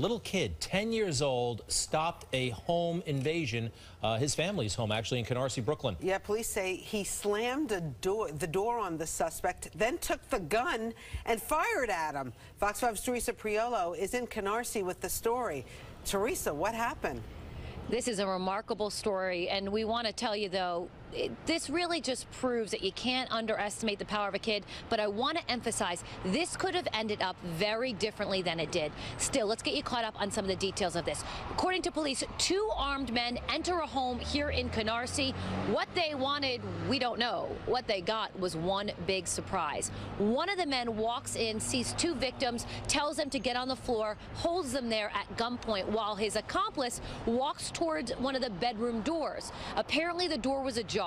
Little kid, 10 years old, stopped a home invasion, his family's home, actually, in Canarsie, Brooklyn. Yeah, police say he slammed the door on the suspect, then took the gun and fired at him. Fox 5's Teresa Priolo is in Canarsie with the story. Teresa, what happened? This is a remarkable story, and we want to tell you, though, this really just proves that you can't underestimate the power of a kid, but I want to emphasize this could have ended up very differently than it did. Still, let's get you caught up on some of the details of this. According to police, 2 armed men enter a home here in Canarsie. What they wanted, we don't know. What they got was one big surprise. One of the men walks in, sees 2 victims, tells them to get on the floor, holds them there at gunpoint while his accomplice walks towards one of the bedroom doors. Apparently, the door was ajar.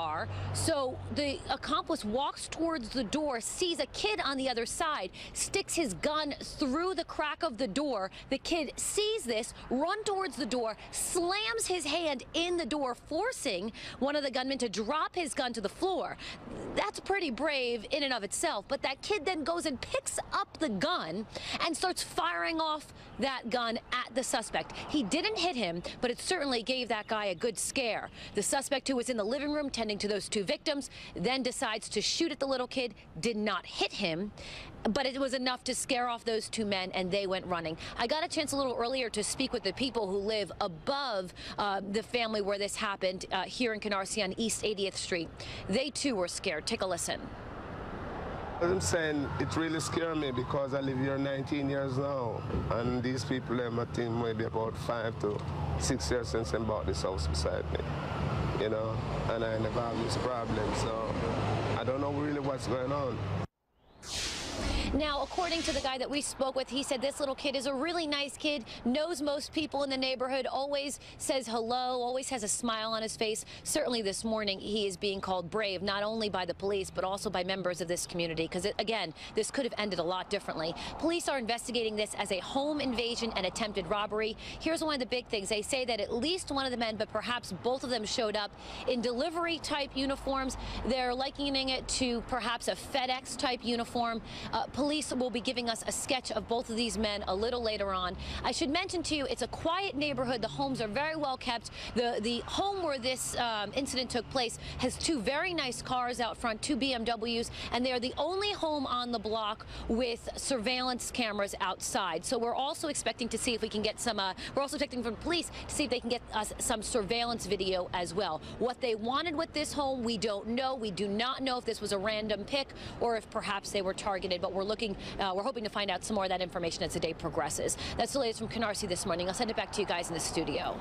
So the accomplice walks towards the door, sees a kid on the other side, sticks his gun through the crack of the door. The kid sees this, runs towards the door, slams his hand in the door, forcing one of the gunmen to drop his gun to the floor. That's pretty brave in and of itself, but that kid then goes and picks up the gun and starts firing off that gun at the suspect. He didn't hit him, but it certainly gave that guy a good scare. The suspect, who was in the living room tending to those 2 victims, then decides to shoot at the little kid, did not hit him, but it was enough to scare off those 2 men, and they went running. I got a chance a little earlier to speak with the people who live above the family where this happened here in Canarsie on East 80th Street. They too were scared. Take a listen. I'm saying it really scared me because I live here 19 years now, and these people, I think maybe about 5 to 6 years since they bought this house beside me, you know, and I never have this problem, so I don't know really what's going on. Now, according to the guy that we spoke with, he said this little kid is a really nice kid, knows most people in the neighborhood, always says hello, always has a smile on his face. Certainly this morning, he is being called brave, not only by the police, but also by members of this community, because, again, this could have ended a lot differently. Police are investigating this as a home invasion and attempted robbery. Here's one of the big things. They say that at least one of the men, but perhaps both of them, showed up in delivery-type uniforms. They're likening it to perhaps a FedEx-type uniform. Police will be giving us a sketch of both of these men a little later on. I should mention to you, it's a quiet neighborhood. The homes are very well kept. The home where this incident took place has 2 very nice cars out front, 2 BMWs, and they're the only home on the block with surveillance cameras outside. So we're also expecting to see if we can get some, we're also expecting from police to see if they can get us some surveillance video as well. What they wanted with this home, we don't know. We do not know if this was a random pick or if perhaps they were targeted, but we're hoping to find out some more of that information as the day progresses. That's the latest from Canarsie this morning. I'll send it back to you guys in the studio.